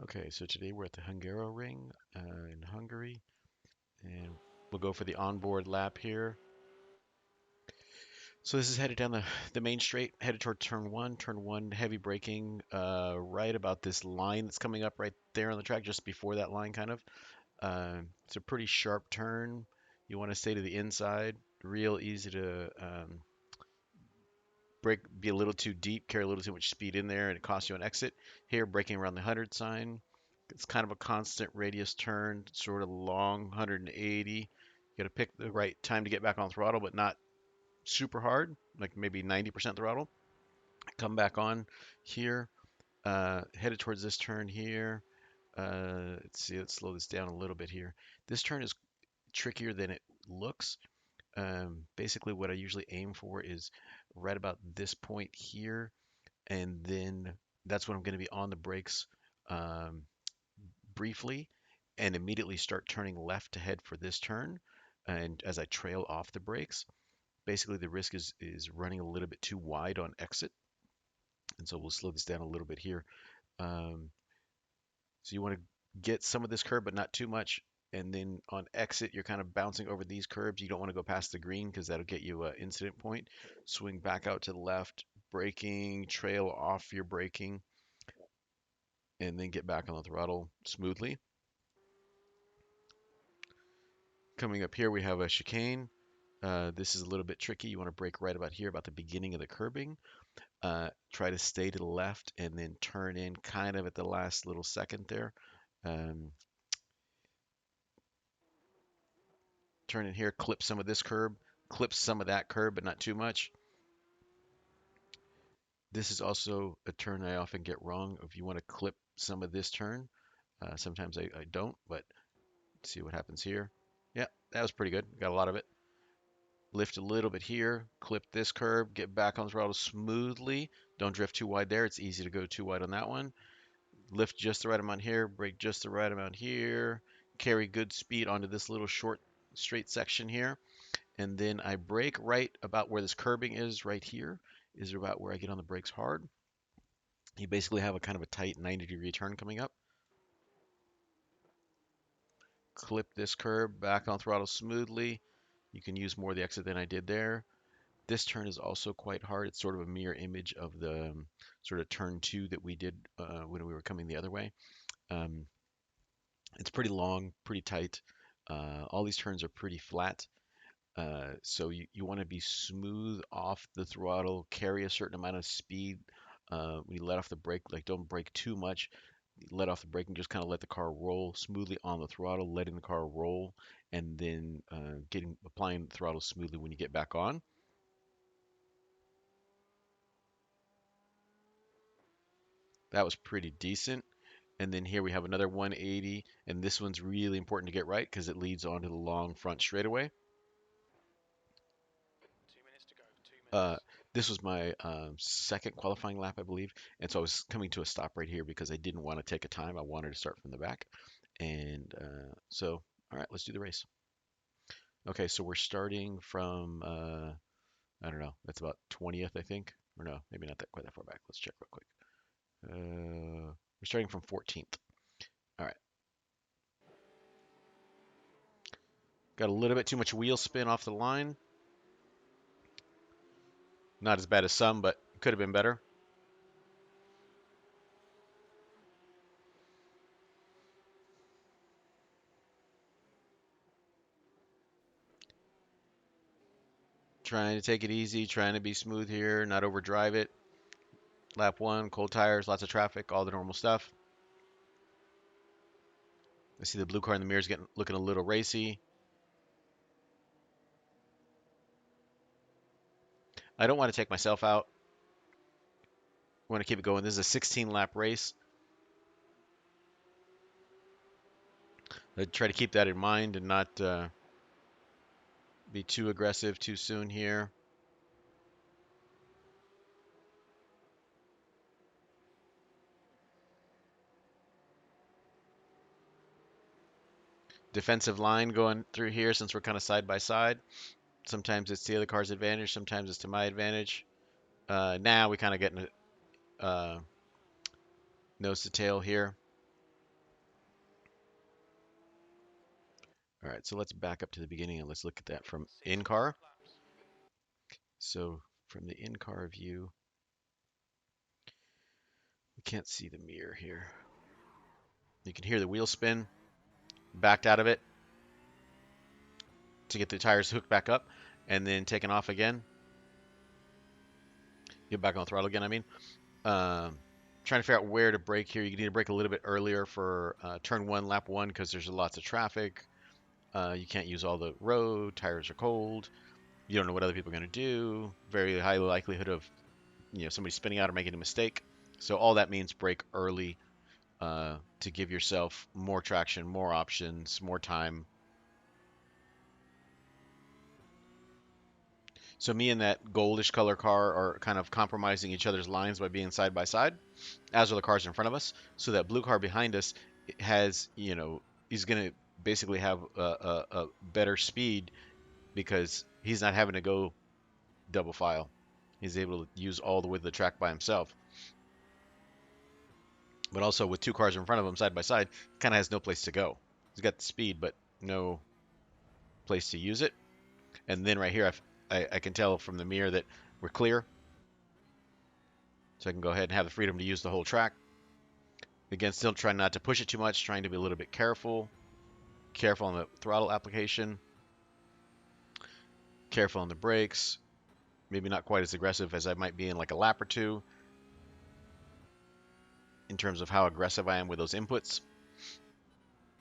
Okay, so today we're at the Hungaroring in Hungary, and we'll go for the onboard lap here. So this is headed down the main straight, headed toward turn one. Turn one, heavy braking, right about this line that's coming up right there on the track, just before that line, kind of. It's a pretty sharp turn. You want to stay to the inside. Real easy to brake, be a little too deep, carry a little too much speed in there, and it costs you an exit. Here, braking around the 100 sign. It's kind of a constant radius turn, sort of long, 180. You got to pick the right time to get back on throttle, but not super hard, like maybe 90% throttle. Come back on here, headed towards this turn here. Let's see, let's slow this down a little bit here. This turn is trickier than it looks. Basically, what I usually aim for is right about this point here, and then that's when I'm going to be on the brakes um, briefly and immediately start turning left to head for this turn. And as I trail off the brakes, basically the risk is running a little bit too wide on exit. And so we'll slow this down a little bit here. Um, so you want to get some of this curb, but not too much. And then on exit, you're kind of bouncing over these curbs. You don't want to go past the green because that'll get you an incident point. Swing back out to the left, braking, trail off your braking, and then get back on the throttle smoothly. Coming up here, we have a chicane. This is a little bit tricky. You want to brake right about here, about the beginning of the curbing. Try to stay to the left and then turn in kind of at the last little second there. Um, Turn in here, clip some of this curb, clip some of that curb, but not too much. This is also a turn I often get wrong. If you want to clip some of this turn, sometimes I don't, but see what happens here. Yeah, that was pretty good. Got a lot of it. Lift a little bit here, clip this curb, get back on throttle smoothly. Don't drift too wide there. It's easy to go too wide on that one. Lift just the right amount here, brake just the right amount here. Carry good speed onto this little short straight section here. And then I brake right about where this curbing is right here, is about where I get on the brakes hard. You basically have a kind of a tight 90-degree turn coming up. Clip this curb, back on throttle smoothly. You can use more of the exit than I did there. This turn is also quite hard. It's sort of a mirror image of the sort of turn two that we did when we were coming the other way. Um, it's pretty long, pretty tight. All these turns are pretty flat. So you want to be smooth off the throttle, carry a certain amount of speed. When you let off the brake, like don't brake too much. Let off the brake and just kind of let the car roll smoothly on the throttle, letting the car roll, and then applying the throttle smoothly when you get back on. That was pretty decent. And then here we have another 180, and this one's really important to get right because it leads onto the long front straightaway. Uh, this was my second qualifying lap, I believe, and so I was coming to a stop right here because I didn't want to take a time. I wanted to start from the back, and all right, let's do the race. Okay, so we're starting from I don't know, that's about 20th, I think, or no, maybe not that quite that far back. Let's check real quick. We're starting from 14th. All right, got a little bit too much wheel spin off the line. Not as bad as some, but could have been better. Trying to take it easy, trying to be smooth here, not overdrive it. Lap one, cold tires, lots of traffic, all the normal stuff. I see the blue car in the mirrors getting looking a little racy. I don't want to take myself out. I want to keep it going. This is a 16 lap race. I try to keep that in mind and not be too aggressive too soon here. Defensive line going through here since we're kind of side by side. Sometimes it's the other car's advantage, sometimes it's to my advantage. Now we kind of get nose to tail here. All right, so let's back up to the beginning and let's look at that from in-car. So from the in-car view, we can't see the mirror here. You can hear the wheel spin, backed out of it to get the tires hooked back up, and then taken off again. Get back on the throttle again, I mean. Um, Trying to figure out where to brake here. You need to brake a little bit earlier for turn one, lap one, because there's lots of traffic. You can't use all the road. Tires are cold. You don't know what other people are going to do. Very high likelihood of somebody spinning out or making a mistake. So all that means brake early to give yourself more traction, more options, more time. So me and that goldish color car are kind of compromising each other's lines by being side by side, as are the cars in front of us. So that blue car behind us has, he's going to basically have a better speed because he's not having to go double file. He's able to use all the width of the track by himself. But also with two cars in front of him side by side, he kind of has no place to go. He's got the speed, but no place to use it. And then right here, I can tell from the mirror that we're clear. So I can go ahead and have the freedom to use the whole track. Again, still trying not to push it too much, trying to be a little bit careful. Careful on the throttle application. Careful on the brakes. Maybe not quite as aggressive as I might be in like a lap or two in terms of how aggressive I am with those inputs.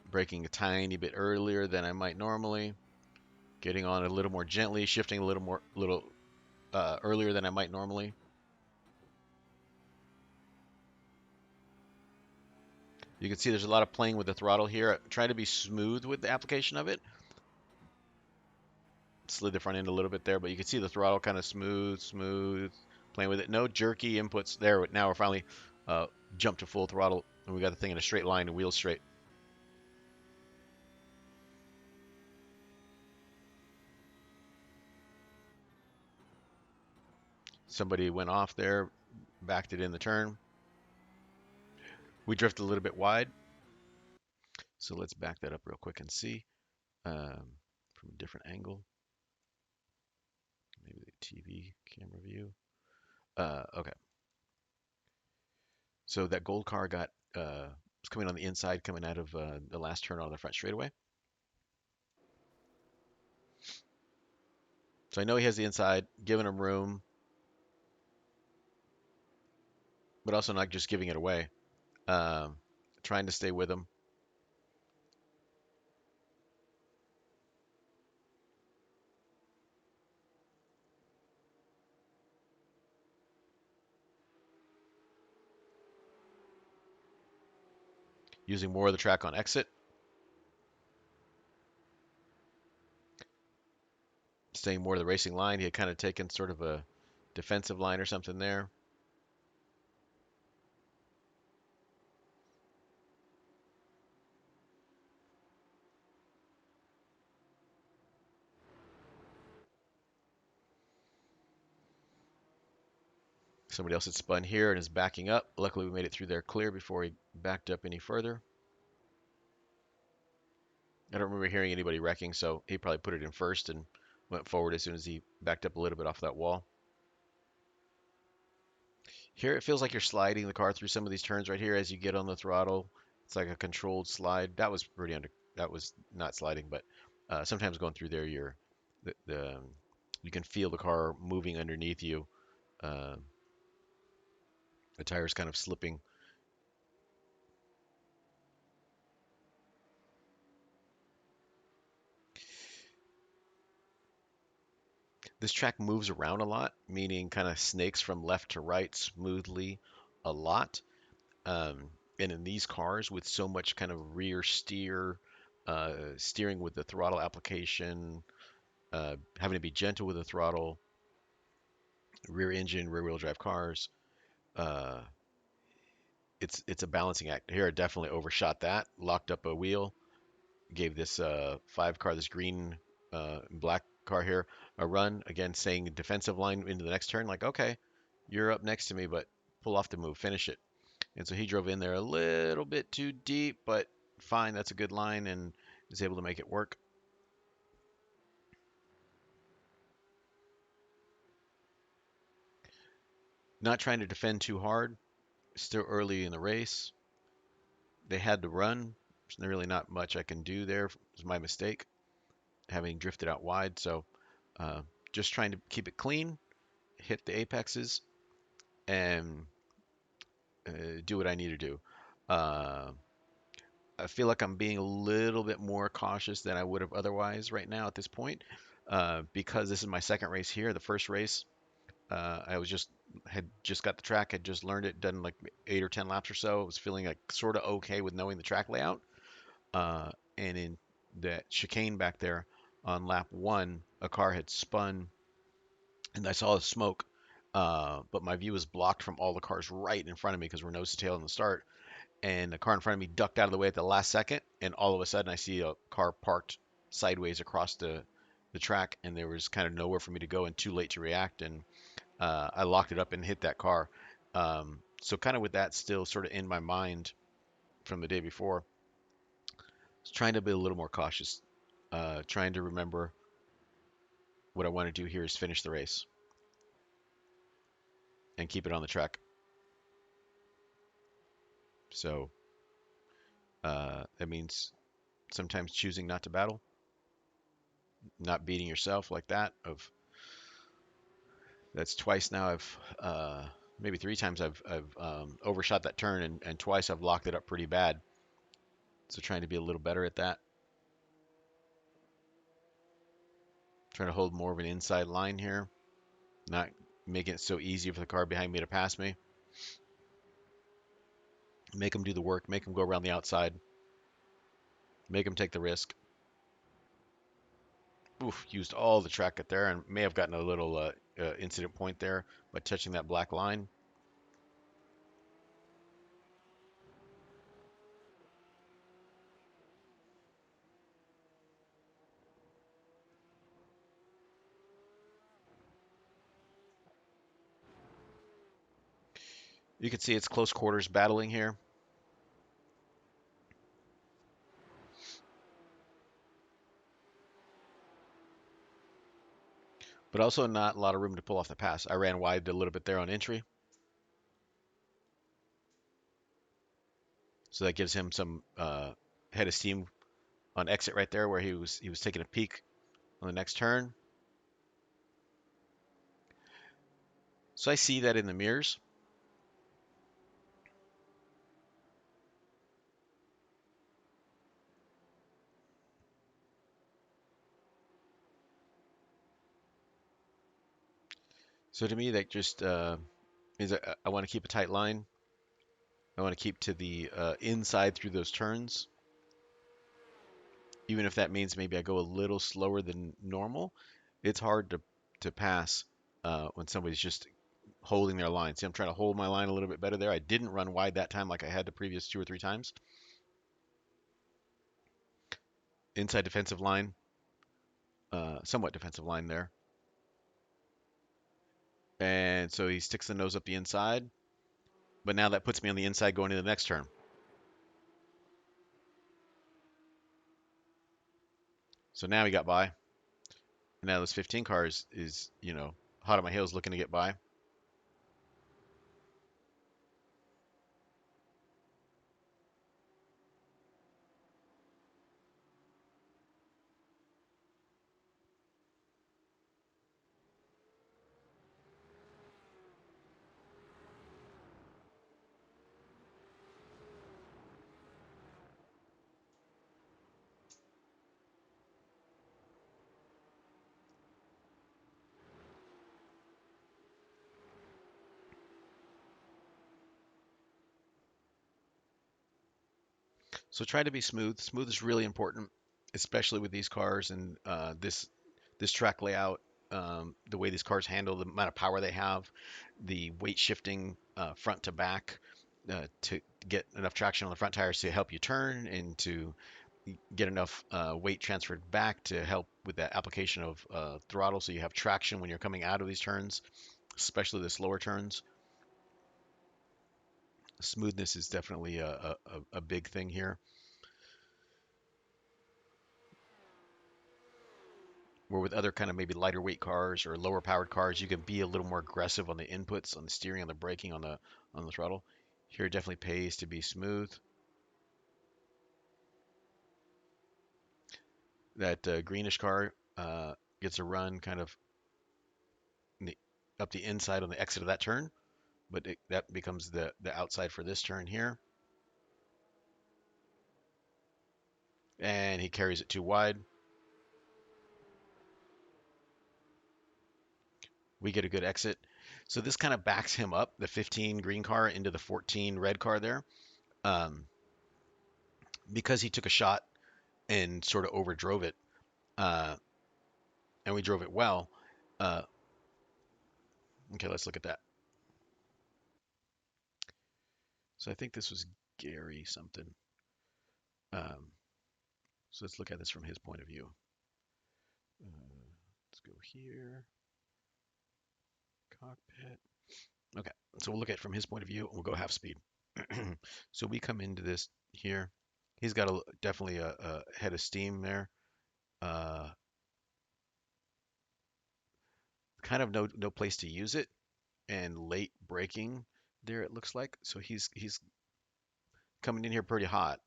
Braking a tiny bit earlier than I might normally. Getting on a little more gently, shifting a little earlier than I might normally. You can see there's a lot of playing with the throttle here. I try to be smooth with the application of it. Slid the front end a little bit there, but you can see the throttle kind of smooth, playing with it. No jerky inputs there. Now we're finally jumped to full throttle, and we got the thing in a straight line and wheels straight. Somebody went off there, backed it in the turn. We drifted a little bit wide, so let's back that up real quick and see from a different angle. Maybe the TV camera view. Okay. So that gold car was coming on the inside, coming out of the last turn on the front straightaway. So I know he has the inside, giving him room, but also not just giving it away. Trying to stay with him. Using more of the track on exit. Staying more of the racing line. He had kind of taken sort of a defensive line or something there. Somebody else had spun here and is backing up. Luckily, we made it through there clear before he backed up any further. I don't remember hearing anybody wrecking, so he probably put it in first and went forward as soon as he backed up a little bit off that wall. Here, it feels like you're sliding the car through some of these turns right here as you get on the throttle. It's like a controlled slide. That was that was not sliding, but sometimes going through there, you can feel the car moving underneath you. Uh, the tires kind of slipping. This track moves around a lot, meaning kind of snakes from left to right smoothly a lot. And in these cars with so much kind of rear steering with the throttle application, having to be gentle with the throttle, rear engine, rear wheel drive cars, uh, it's a balancing act. Here I definitely overshot that, locked up a wheel, gave this five car, this green black car here, a run. Again, saying defensive line into the next turn, like, okay, you're up next to me, but pull off the move, finish it. And so he drove in there a little bit too deep, but fine, that's a good line and is able to make it work. Not trying to defend too hard. Still early in the race. They had to run. There's really not much I can do there. It's my mistake, having drifted out wide. So uh, just trying to keep it clean, hit the apexes, and do what I need to do. Uh, I feel like I'm being a little bit more cautious than I would have otherwise right now at this point, because this is my second race here. The first race, I was just had just got the track, had just learned it, done like 8 or 10 laps or so. I was feeling like sort of okay with knowing the track layout. And in that chicane back there on lap one, a car had spun, and I saw the smoke. But my view was blocked from all the cars right in front of me because we're nose to tail in the start. And the car in front of me ducked out of the way at the last second, and all of a sudden I see a car parked sideways across the track, and there was kind of nowhere for me to go and too late to react, and I locked it up and hit that car. So kind of with that still sort of in my mind from the day before, trying to be a little more cautious, trying to remember what I want to do here is finish the race and keep it on the track. So that means sometimes choosing not to battle, not beating yourself like that. Of That's twice now. I've maybe 3 times I've overshot that turn, and twice I've locked it up pretty bad. So trying to be a little better at that. Trying to hold more of an inside line here, not making it so easy for the car behind me to pass me. Make them do the work. Make them go around the outside. Make them take the risk. Oof, used all the track at there and may have gotten a little incident point there by touching that black line. You can see it's close quarters battling here, but also not a lot of room to pull off the pass. I ran wide a little bit there on entry, so that gives him some head of steam on exit right there, where he was taking a peek on the next turn. So I see that in the mirrors. So to me, that just means I want to keep a tight line. I want to keep to the inside through those turns, even if that means maybe I go a little slower than normal. It's hard to pass when somebody's just holding their line. See, I'm trying to hold my line a little bit better there. I didn't run wide that time like I had the previous 2 or 3 times. Inside defensive line, somewhat defensive line there. And so he sticks the nose up the inside. But now that puts me on the inside going into the next turn. So now he got by. And now this 15 car is hot on my heels looking to get by. So try to be smooth. Smooth is really important, especially with these cars and this track layout. The way these cars handle the amount of power they have, the weight shifting front to back to get enough traction on the front tires to help you turn and to get enough weight transferred back to help with that application of throttle so you have traction when you're coming out of these turns, especially the slower turns. Smoothness is definitely a big thing here. Where with other kind of maybe lighter weight cars or lower powered cars, you can be a little more aggressive on the inputs, on the steering, on the braking, on the throttle. Here it definitely pays to be smooth. That greenish car gets a run kind of in up the inside on the exit of that turn, but that becomes the outside for this turn here. And he carries it too wide. We get a good exit. So this kind of backs him up, the 15 green car into the 14 red car there, um, because he took a shot and sort of overdrove it, uh, and we drove it well. Uh, okay, let's look at that. So I think this was Gary something. Um, so let's look at this from his point of view. Let's go here, cockpit. Okay, so we'll look at it from his point of view, and we'll go half speed. So we come into this here. He's got definitely a head of steam there. Uh, kind of no place to use it, and late braking there it looks like. So he's coming in here pretty hot.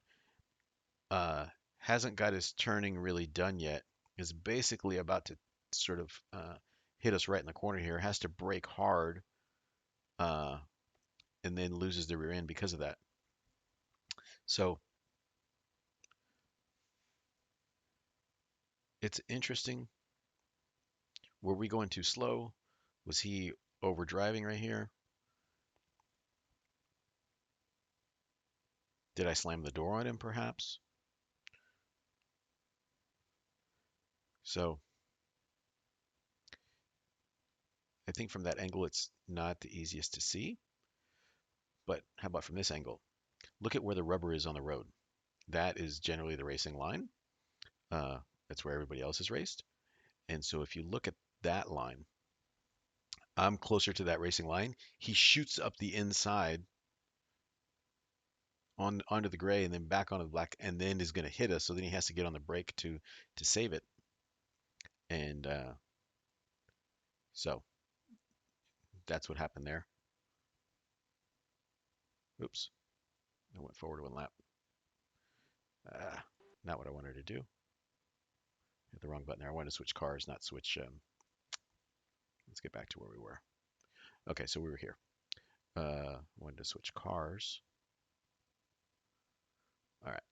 Uh, hasn't got his turning really done yet. Is basically about to sort of hit us right in the corner here. Has to brake hard, uh, and then loses the rear end because of that. So it's interesting. Were we going too slow? Was he over driving right here? Did I slam the door on him perhaps? So I think from that angle it's not the easiest to see. But how about from this angle? Look at where the rubber is on the road. That is generally the racing line. Uh, that's where everybody else is raced. And so if you look at that line, I'm closer to that racing line. He shoots up the inside onto the gray and then back onto the black, and then is going to hit us. So then he has to get on the brake to save it. And so that's what happened there. Oops, I went forward one lap. Uh, Not what I wanted to do. Hit the wrong button there. I wanted to switch cars, not switch. Let's get back to where we were. Okay, so we were here. Wanted to switch cars. All right.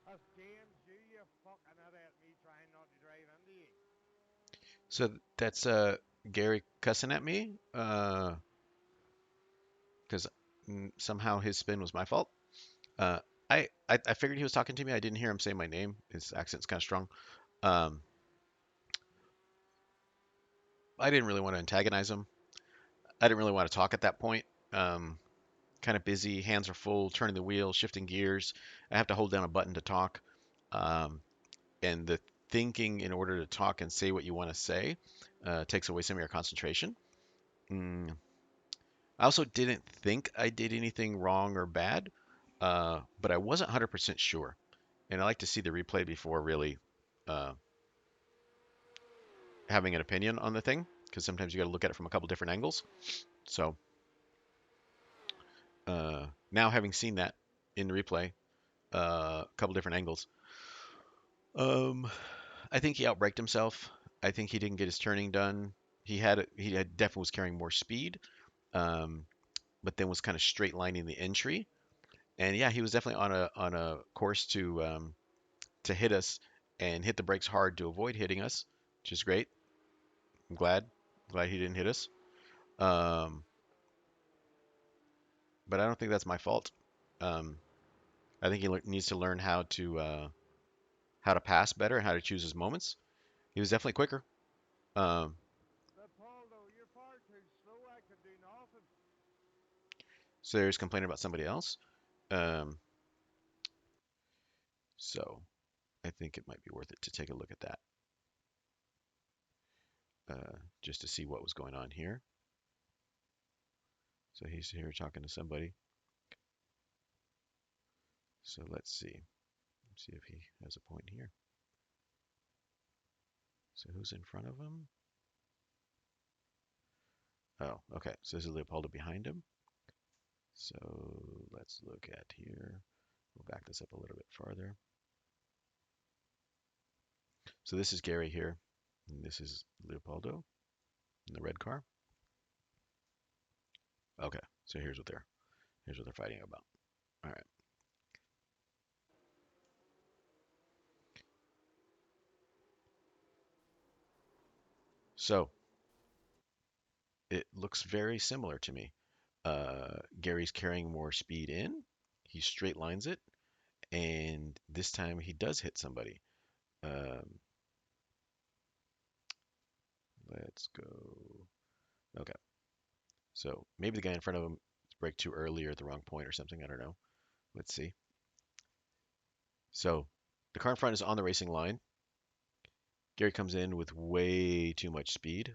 That's James, you fucking idiot, me trying not to drive into you. So that's Gary cussing at me because somehow his spin was my fault. Uh, I figured he was talking to me. I didn't hear him say my name. His accent's kind of strong. Um, I didn't really want to antagonize him. I didn't really want to talk at that point. Um, Kind of busy, hands are full, turning the wheel, shifting gears. I have to hold down a button to talk. Um, and the thinking in order to talk and say what you want to say takes away some of your concentration. Mm, I also didn't think I did anything wrong or bad, but I wasn't 100% sure. And I like to see the replay before really uh, having an opinion on the thing, because sometimes you got to look at it from a couple different angles. So now having seen that in the replay, a couple different angles, um, I think he outbraked himself. I think he didn't get his turning done. He had definitely was carrying more speed, um, but then was kind of straight lining the entry. And yeah, he was definitely on a course to hit us and hit the brakes hard to avoid hitting us, which is great. I'm glad he didn't hit us. Um, but I don't think that's my fault. Um, I think he needs to learn how to pass better and how to choose his moments. He was definitely quicker. Um, But Paul, though, you're far too slow. I could do nothing. so there's complaining about somebody else. Um, so I think it might be worth it to take a look at that just to see what was going on here. So he's here talking to somebody. So let's see. Let's see if he has a point here. So who's in front of him? Oh, okay. So this is Leopoldo behind him. So let's look at here. We'll back this up a little bit farther. So this is Gary here, and this is Leopoldo in the red car. Okay, so here's what they're fighting about. All right. So it looks very similar to me. Gary's carrying more speed in. He straight lines it, and this time he does hit somebody. Um, let's go. Okay, so maybe the guy in front of him braked too early or at the wrong point or something. I don't know. Let's see. So the car in front is on the racing line. Gary comes in with way too much speed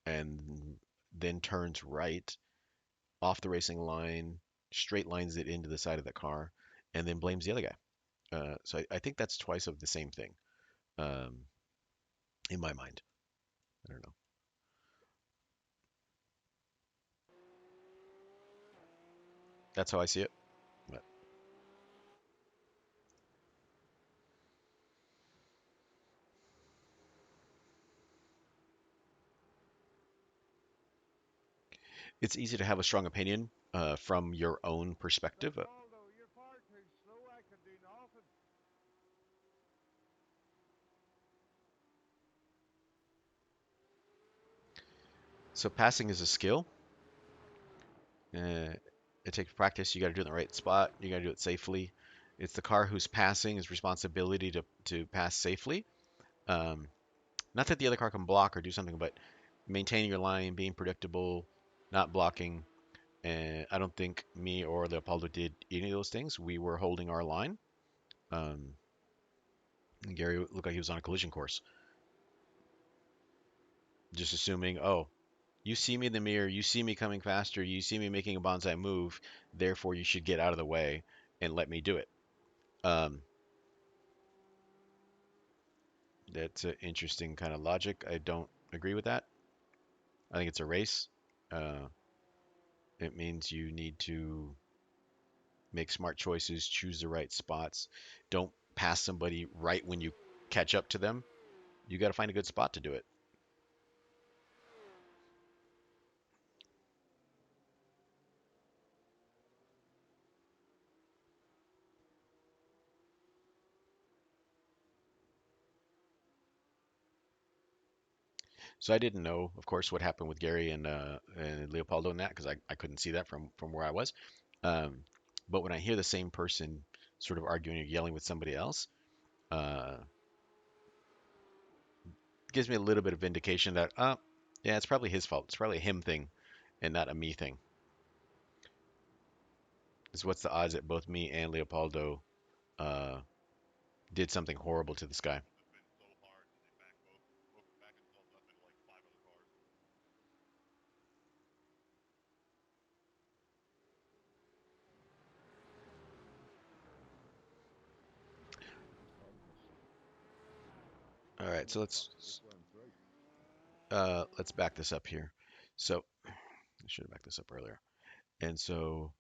and then turns right off the racing line, straight lines it into the side of the car, and then blames the other guy. So I think that's twice of the same thing um, in my mind. I don't know. That's how I see it. But it's easy to have a strong opinion from your own perspective. Leopoldo, you're far too slow. I can do nothing. So passing is a skill. Uh, it takes practice. You got to do it in the right spot. You got to do it safely. It's the car who's passing is responsibility to pass safely. Um, Not that the other car can block or do something, but maintaining your line, being predictable, not blocking. And I don't think me or Leopoldo did any of those things. We were holding our line. Um, and Gary looked like he was on a collision course, just assuming, oh, you see me in the mirror, you see me coming faster, you see me making a bonsai move, therefore you should get out of the way and let me do it. Um, that's an interesting kind of logic. I don't agree with that. I think it's a race. Uh, it means you need to make smart choices, choose the right spots. Don't pass somebody right when you catch up to them. You got to find a good spot to do it. So I didn't know, of course, what happened with Gary and Leopoldo and that because I couldn't see that from where I was. Um, but when I hear the same person sort of arguing or yelling with somebody else, uh, gives me a little bit of vindication that, yeah, it's probably his fault. It's probably a him thing and not a me thing. Is what's the odds that both me and Leopoldo uh, did something horrible to this guy? All right, so let's back this up here. So I should have backed this up earlier. And so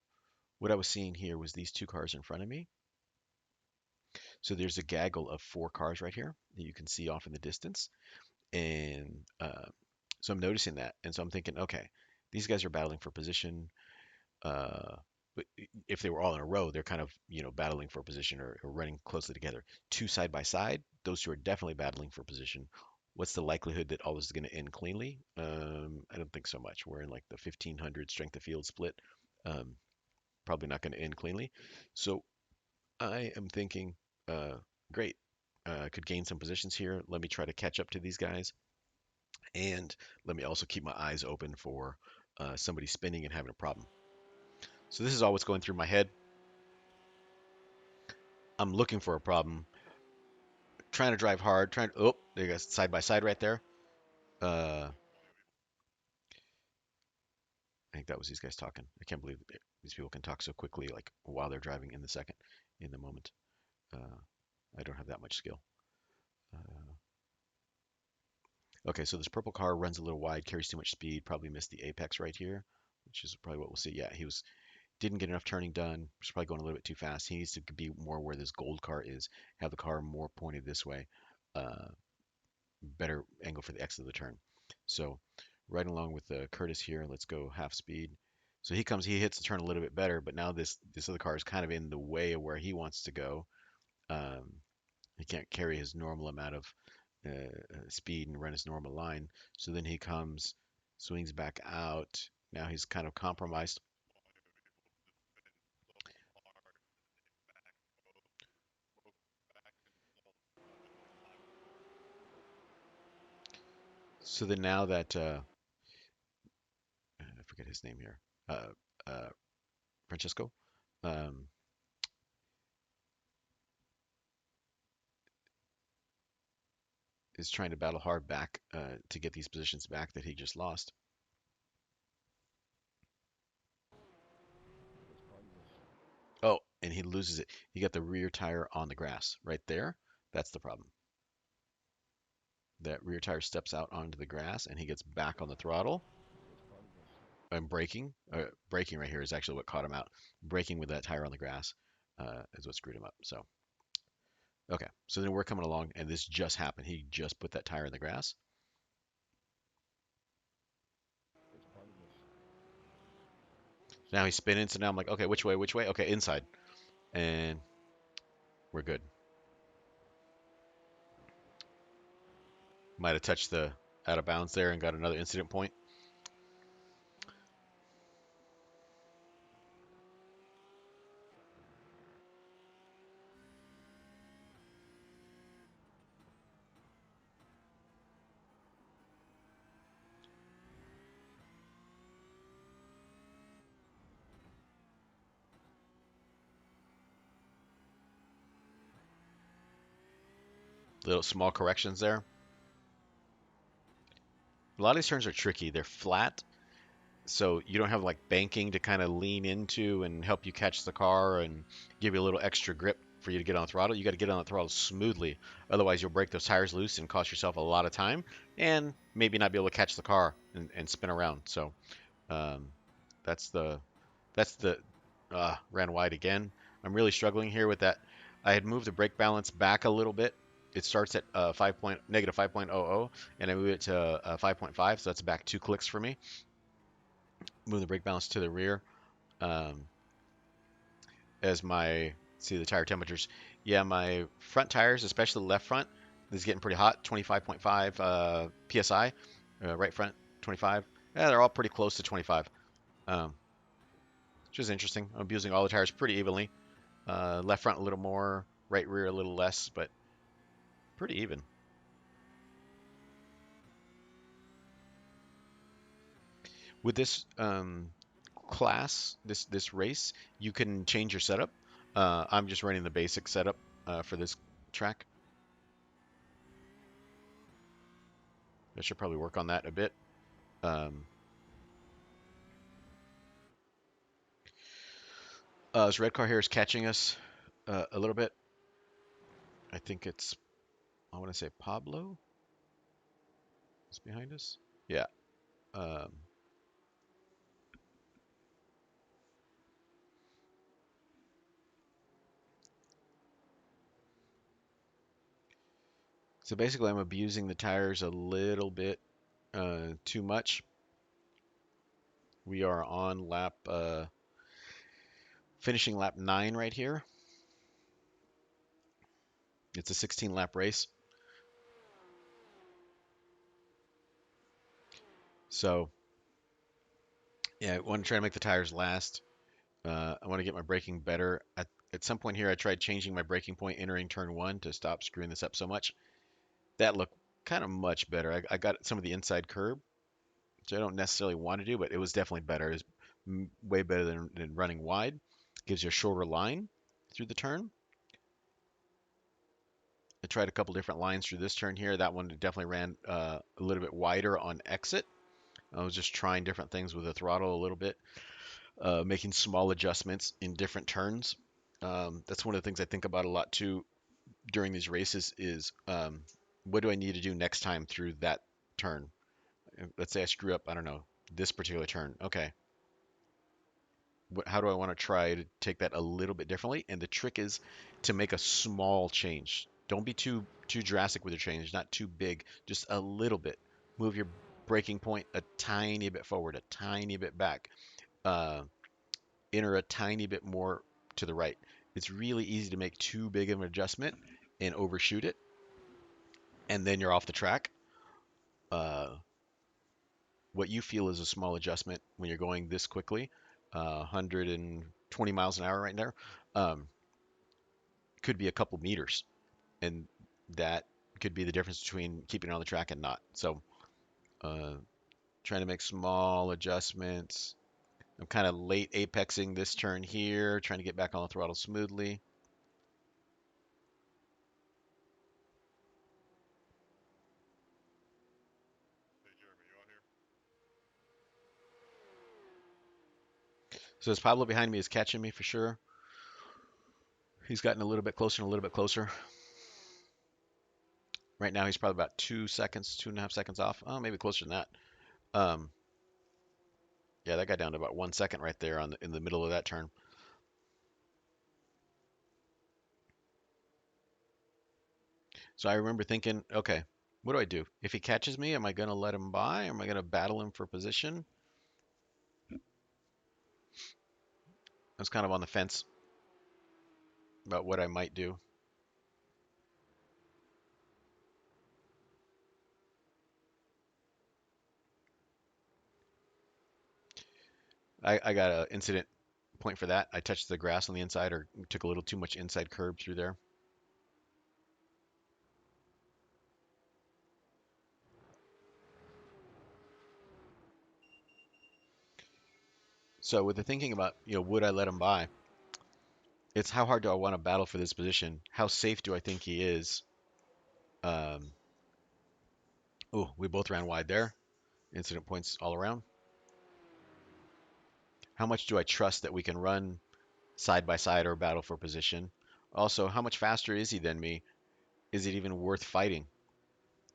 what I was seeing here was these two cars in front of me. So there's a gaggle of four cars right here that you can see off in the distance. And so I'm noticing that. And so I'm thinking, okay, these guys are battling for position. Uh, but if they were all in a row, they're kind of, battling for position or running closely together. Two side by side, those two are definitely battling for position. What's the likelihood that all this is going to end cleanly? I don't think so much. We're in like the 1500 strength of field split. Um, Probably not going to end cleanly. So I am thinking, uh, great. I could gain some positions here. Let me try to catch up to these guys. And let me also keep my eyes open for somebody spinning and having a problem. So this is all what's going through my head. I'm looking for a problem, trying to drive hard, oh, there you go, side by side right there. Uh, I think that was these guys talking. I can't believe these people can talk so quickly, like while they're driving in the moment. Uh, I don't have that much skill. Uh, okay, so this purple car runs a little wide, carries too much speed, probably missed the apex right here, which is probably what we'll see. Yeah, he didn't get enough turning done. Was probably going a little bit too fast. He needs to be more where this gold car is. Have the car more pointed this way. Uh, Better angle for the exit of the turn. So right along with Curtis here, let's go half speed. So he hits the turn a little bit better, but now this other car is kind of in the way of where he wants to go. Um, he can't carry his normal amount of speed and run his normal line. So then he comes, swings back out. Now he's kind of compromised. So then now that I forget his name here, uh, uh, Francesco, um, is trying to battle hard back to get these positions back that he just lost. Oh, and he loses it. He got the rear tire on the grass right there. That's the problem. That rear tire steps out onto the grass and he gets back on the throttle. And braking. Braking right here is actually what caught him out. Braking with that tire on the grass is what screwed him up. So, okay. So then we're coming along and this just happened. He just put that tire in the grass. Now he's spinning. So now I'm like, okay, which way? Which way? Okay, inside. And we're good. Might have touched the out of bounds there and got another incident point. Little small corrections there. A lot of these turns are tricky. They're flat, so you don't have like banking to kind of lean into and help you catch the car and give you a little extra grip for you to get on the throttle. You got to get on the throttle smoothly. Otherwise, you'll break those tires loose and cost yourself a lot of time and maybe not be able to catch the car and spin around. So um, that's the ran wide again. I'm really struggling here with that. I had moved the brake balance back a little bit. It starts at negative 5.00, and I move it to 5.5, so that's back 2 clicks for me. Move the brake balance to the rear. Um, as my see the tire temperatures. Yeah, my front tires, especially the left front, is getting pretty hot. 25.5 psi. Right front 25. Yeah, they're all pretty close to 25. Um, which is interesting. I'm abusing all the tires pretty evenly. Left front a little more, right rear a little less, but pretty even. With this class, this race, you can change your setup. I'm just running the basic setup for this track. I should probably work on that a bit. Um, this red car here is catching us a little bit. I think I want to say Pablo is behind us. Yeah. Um, so basically, I'm abusing the tires a little bit too much. We are on finishing lap 9 right here. It's a 16 lap race. So, yeah, I want to try to make the tires last. I want to get my braking better. At some point here, I tried changing my braking point entering turn 1 to stop screwing this up so much. That looked kind of much better. I got some of the inside curb, which I don't necessarily want to do, but it was definitely better. It's way better than running wide. Gives you a shorter line through the turn. I tried a couple different lines through this turn here. That one definitely ran a little bit wider on exit. I was just trying different things with the throttle a little bit, making small adjustments in different turns. That's one of the things I think about a lot too during these races is what do I need to do next time through that turn? Let's say I screw up, I don't know, this particular turn. Okay, how do I want to try to take that a little bit differently? And the trick is to make a small change. Don't be too drastic with your change, not too big, just a little bit. Move your braking point a tiny bit forward, a tiny bit back, uh, enter a tiny bit more to the right. It's really easy to make too big of an adjustment and overshoot it, and then you're off the track. Uh, what you feel is a small adjustment when you're going this quickly, 120 miles an hour right there, um, could be a couple meters, and that could be the difference between keeping it on the track and not. So, uh, trying to make small adjustments. I'm kind of late apexing this turn here, trying to get back on the throttle smoothly. So this Pablo behind me is catching me for sure. He's gotten a little bit closer and a little bit closer. Right now he's probably about 2 seconds, 2.5 seconds off. Oh, maybe closer than that. Um, yeah, that got down to about 1 second right there in the middle of that turn. So I remember thinking, okay, what do I do? If he catches me, am I going to let him by? Am I going to battle him for position? I was kind of on the fence about what I might do. I got an incident point for that. I touched the grass on the inside or took a little too much inside curb through there. So with the thinking about, would I let him by? It's how hard do I want to battle for this position? How safe do I think he is? Um, oh, we both ran wide there. Incident points all around. How much do I trust that we can run side by side or battle for position? Also, how much faster is he than me? Is it even worth fighting?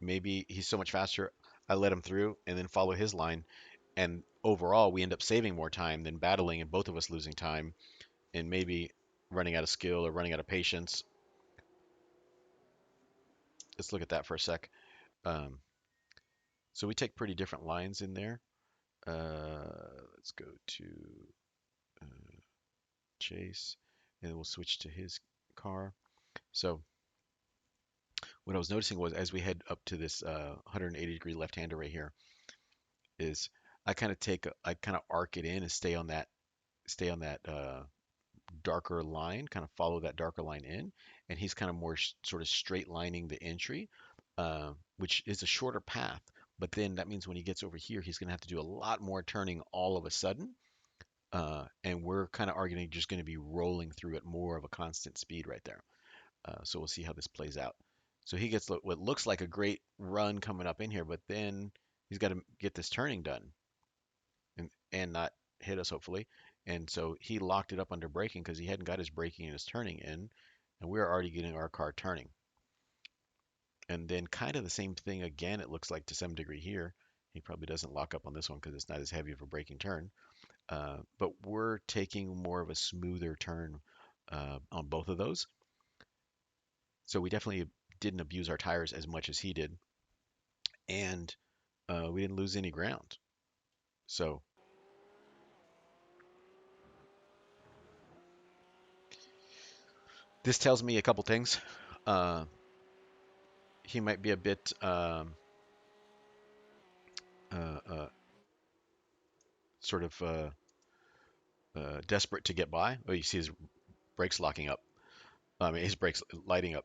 Maybe he's so much faster, I let him through and then follow his line. And overall, we end up saving more time than battling and both of us losing time and maybe running out of skill or running out of patience. Let's look at that for a sec. Um, so we take pretty different lines in there. Let's go to uh, Chase and we'll switch to his car. So what I was noticing was as we head up to this 180-degree left-hander right here, is I kind of arc it in and stay on that darker line, kind of follow that darker line in, and he's kind of more sort of straight lining the entry, which is a shorter path. But then that means when he gets over here, he's going to have to do a lot more turning all of a sudden, and we're kind of arguing just going to be rolling through at more of a constant speed right there. So we'll see how this plays out. So he gets what looks like a great run coming up in here, but then he's got to get this turning done and not hit us hopefully. And so he locked it up under braking because he hadn't got his braking and his turning in, and we are already getting our car turning. And then kind of the same thing again, it looks like to some degree here. He probably doesn't lock up on this one because it's not as heavy of a braking turn. But we're taking more of a smoother turn on both of those. So we definitely didn't abuse our tires as much as he did, and we didn't lose any ground. So this tells me a couple things. Uh, he might be a bit uh, uh, sort of desperate to get by. Oh, you see his brakes locking up. I mean, his brakes lighting up.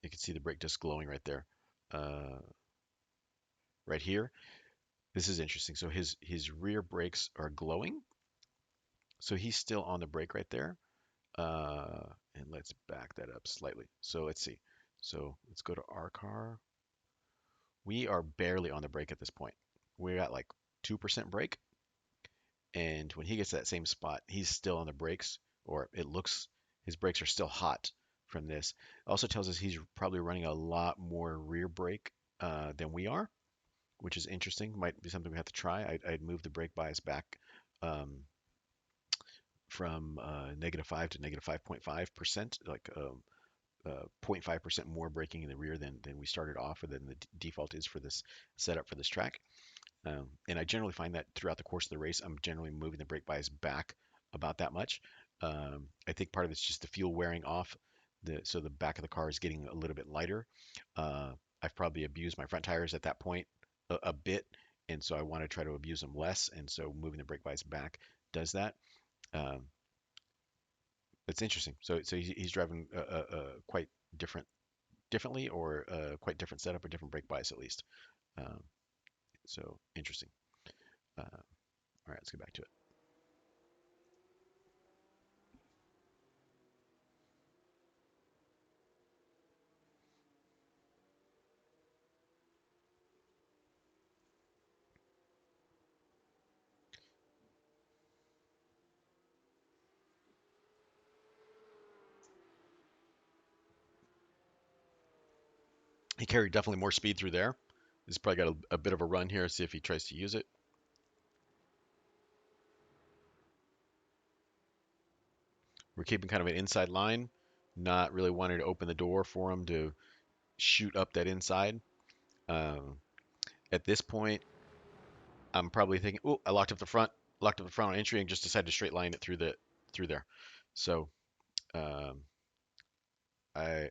You can see the brake disc glowing right there. Uh, right here. This is interesting. So his rear brakes are glowing. So he's still on the brake right there. And let's back that up slightly. So let's see. So let's go to our car. We are barely on the brake at this point. We're at like 2% brake, and when he gets to that same spot, he's still on the brakes, or it looks his brakes are still hot from this. It also tells us he's probably running a lot more rear brake than we are, which is interesting. Might be something we have to try. I'd move the brake bias back um, from -5 to -5.5%, like 0.5% more braking in the rear than we started off, or than the default is for this setup for this track. And I generally find that throughout the course of the race, I'm generally moving the brake bias back about that much. I think part of it's just the fuel wearing off, so the back of the car is getting a little bit lighter. Uh, I've probably abused my front tires at that point a bit, and so I want to try to abuse them less. And so moving the brake bias back does that. Um, it's interesting. So he's driving quite differently, or quite different setup, or different brake bias at least. Um, so interesting. All right, let's get back to it. He carried definitely more speed through there. He's probably got a bit of a run here. See if he tries to use it. We're keeping kind of an inside line, not really wanting to open the door for him to shoot up that inside. Um, at this point, I'm probably thinking, oh, I locked up the front on entry, and just decided to straight line it through there. So um, I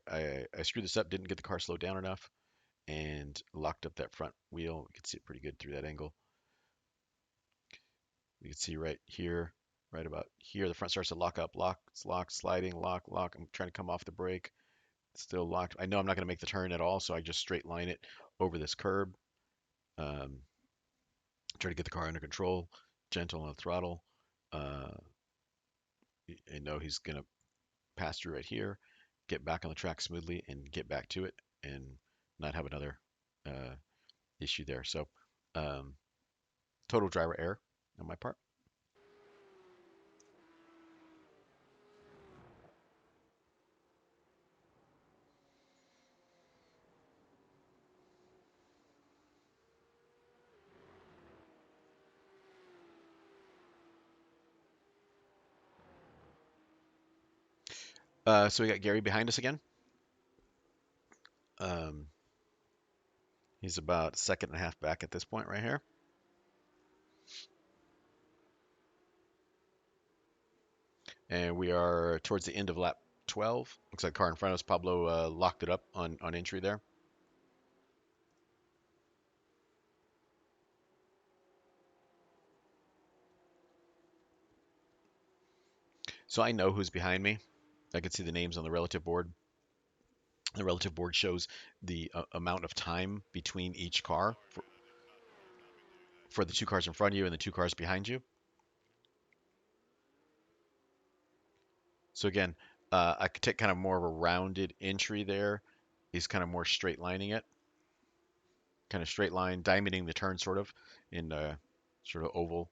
screwed this up, didn't get the car slowed down enough, and locked up that front wheel. You can see it pretty good through that angle. You can see right here, right about here, the front starts to lock up, lock, sliding, lock. I'm trying to come off the brake, still locked. I know I'm not going to make the turn at all, so I just straight line it over this curb. Um, Try to get the car under control, gentle on the throttle. Uh, I know he's going to pass through right here, get back on the track smoothly, and get back to it, and not have another uh, issue there. So, um, total driver error on my part. So we got Gary behind us again. Um, he's about a second and a half back at this point right here. And we are towards the end of lap 12. Looks like the car in front of us, Pablo, locked it up on entry there. So I know who's behind me. I can see the names on the relative board. The relative board shows the amount of time between each car for the two cars in front of you and the two cars behind you. So again, I could take kind of more of a rounded entry there. He's kind of more straight lining it, kind of straight line, diamonding the turn, sort of in sort of oval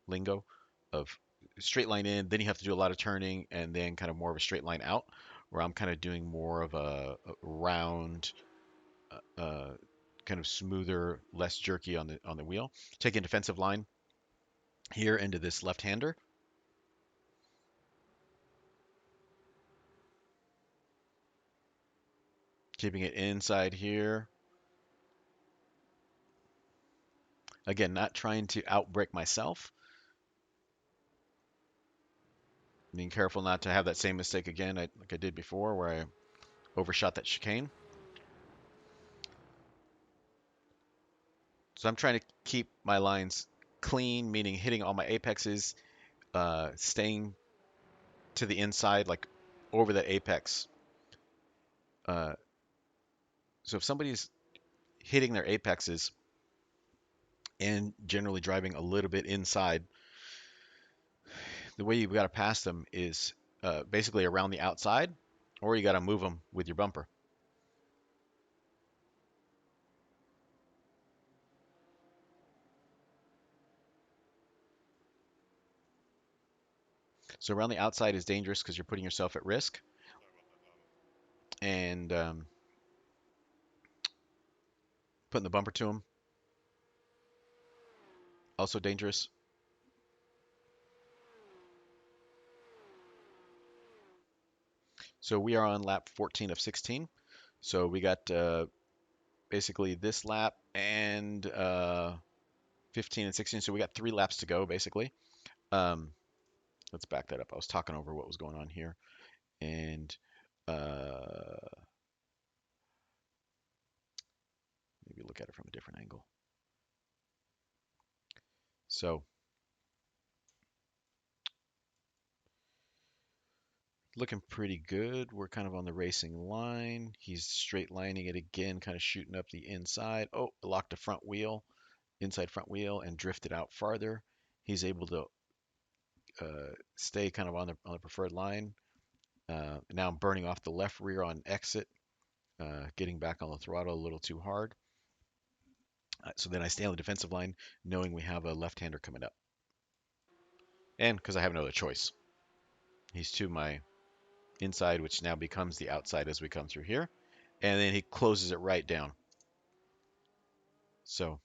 lingo of straight line in, then you have to do a lot of turning, and then kind of more of a straight line out, where I'm kind of doing more of a round, uh, kind of smoother, less jerky on the wheel. Taking defensive line here into this left-hander, keeping it inside here. Again, not trying to outbrake myself. Being careful not to have that same mistake again, like I did before, where I overshot that chicane. So I'm trying to keep my lines clean, meaning hitting all my apexes, staying to the inside, like over the apex. Uh, so if somebody's hitting their apexes and generally driving a little bit inside, the way you've got to pass them is basically around the outside, or you got to move them with your bumper. So around the outside is dangerous because you're putting yourself at risk, and putting the bumper to him also dangerous. So we are on lap 14 of 16. So we got basically this lap and 15 and 16. So we got 3 laps to go basically. Um, let's back that up. I was talking over what was going on here, and maybe look at it from a different angle. So looking pretty good. We're kind of on the racing line. He's straight lining it again, kind of shooting up the inside. Oh, locked a front wheel, inside front wheel, and drifted out farther. He's able to stay kind of on the preferred line. Now I'm burning off the left rear on exit, getting back on the throttle a little too hard. So then I stay on the defensive line, knowing we have a left-hander coming up, and because I have no other choice. He's to my inside, which now becomes the outside as we come through here, and then he closes it right down. So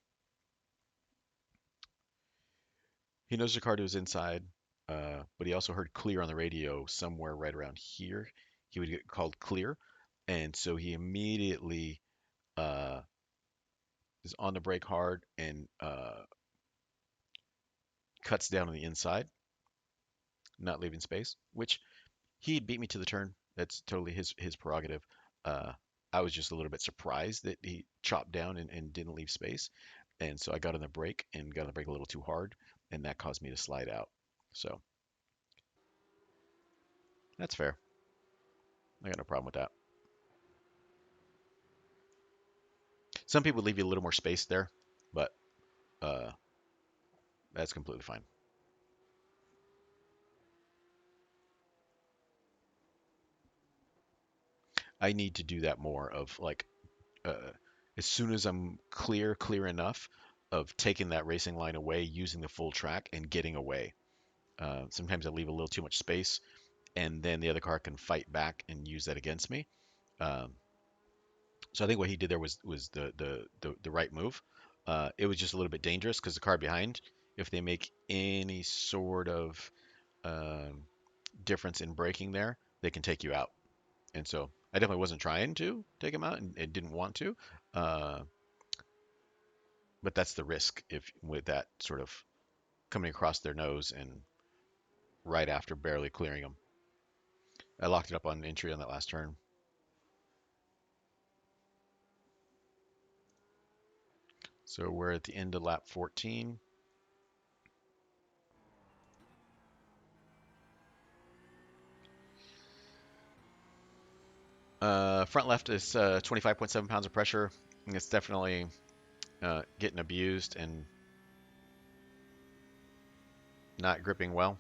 he knows Ricardo was inside, but he also heard clear on the radio somewhere right around here. He would get called clear, and so he immediately uh, is on the brake hard and cuts down on the inside, not leaving space, which he beat me to the turn. That's totally his prerogative. Uh, I was just a little bit surprised that he chopped down and didn't leave space. And so I got on the brake and got on the brake a little too hard, and that caused me to slide out. So that's fair. I got no problem with that. Some people leave you a little more space there, but uh, that's completely fine. I need to do that more of like uh, as soon as I'm clear enough of taking that racing line away, using the full track and getting away. Sometimes I leave a little too much space, and then the other car can fight back and use that against me. Um, so I think what he did there was the right move. It was just a little bit dangerous because the car behind, if they make any sort of um, difference in braking there, they can take you out. And so I definitely wasn't trying to take him out and didn't want to, uh, but that's the risk if with that sort of coming across their nose and right after barely clearing them. I locked it up on entry on that last turn. So we're at the end of lap 14. Front left is 25.7 pounds of pressure. It's definitely getting abused and not gripping well.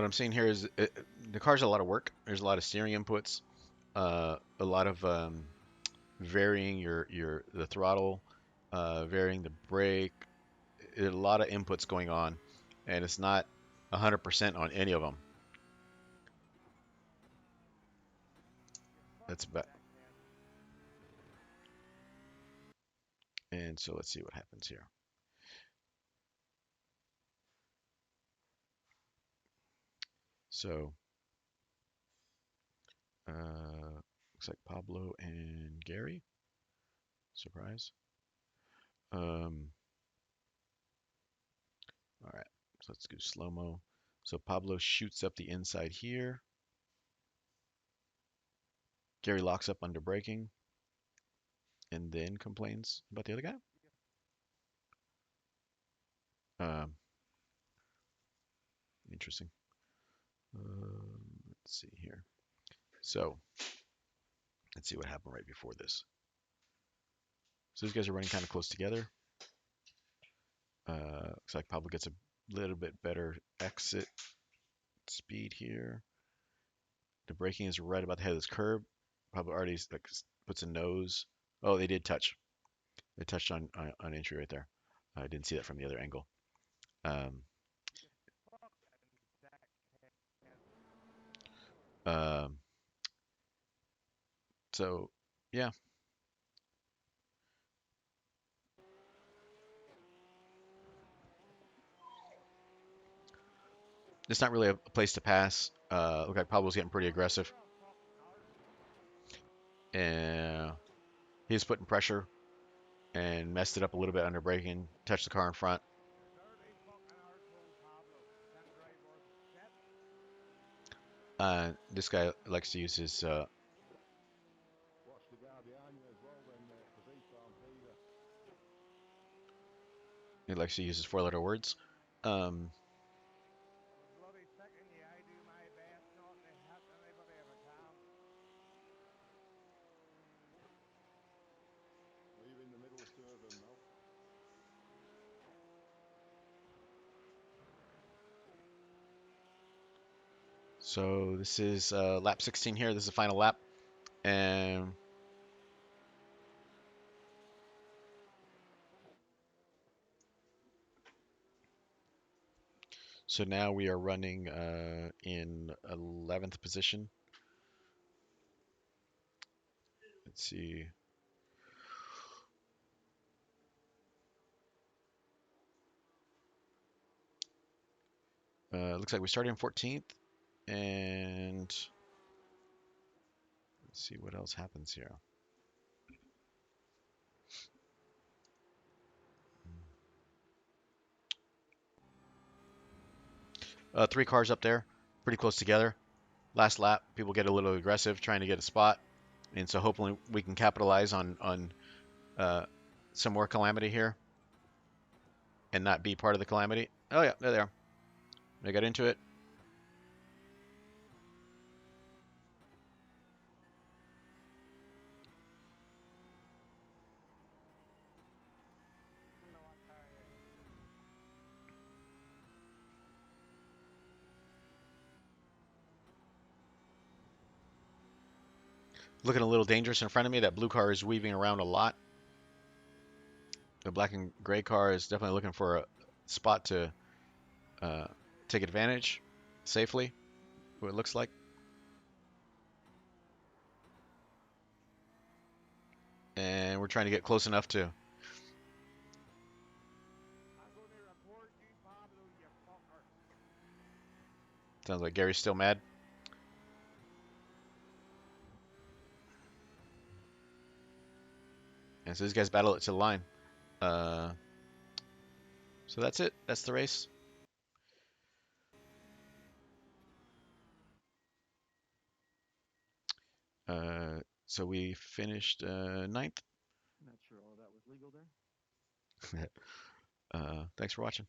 What I'm seeing here is the car's a lot of work. There's a lot of steering inputs, a lot of varying your the throttle, varying the brake. A lot of inputs going on, and it's not 100% on any of them. That's about. And so let's see what happens here. So looks like Pablo and Gary. Surprise. Um, all right, so let's do slow mo. So Pablo shoots up the inside here. Gary locks up under braking and then complains about the other guy. Um, interesting. Let's see here. So let's see what happened right before this. So these guys are running kind of close together. Looks like Pablo gets a little bit better exit speed here. The braking is right about the head of this curb. Pablo already like puts a nose. Oh, they did touch. They touched on entry right there. I didn't see that from the other angle. Um, um, so yeah, it's not really a place to pass. Look like Pablo's getting pretty aggressive, and he's putting pressure and messed it up a little bit under braking. Touched the car in front. Dirty fucking arsehole, Pablo. Can't drive worth shit. This guy likes to use his Watch the guy behind you as well then, mate, because he can't either. he likes to use his four-letter words. Um, I'm bloody sick in you. I do my best not to hit anybody if I can. Well, you're in the middle of two of them now. so this is lap 16 here. This is the final lap, and so now we are running in 11th position. Let's see. Looks like we started in 14th, and let's see what else happens here. Three cars up there, pretty close together. Last lap, people get a little aggressive trying to get a spot, and so hopefully we can capitalize on uh, some more calamity here and not be part of the calamity. Oh yeah, there they are. They got into it. You know what car you. Looking a little dangerous in front of me. That blue car is weaving around a lot. The black and gray car is definitely looking for a spot to uh, take advantage safely. What it looks like. And we're trying to get close enough to. I'm going to report you, Pablo, you fucker. Sounds like Gary's still mad. And so these guys battle it to the line. Uh, so that's it. That's the race. So we finished ninth. Not sure all that was legal there. Thanks for watching.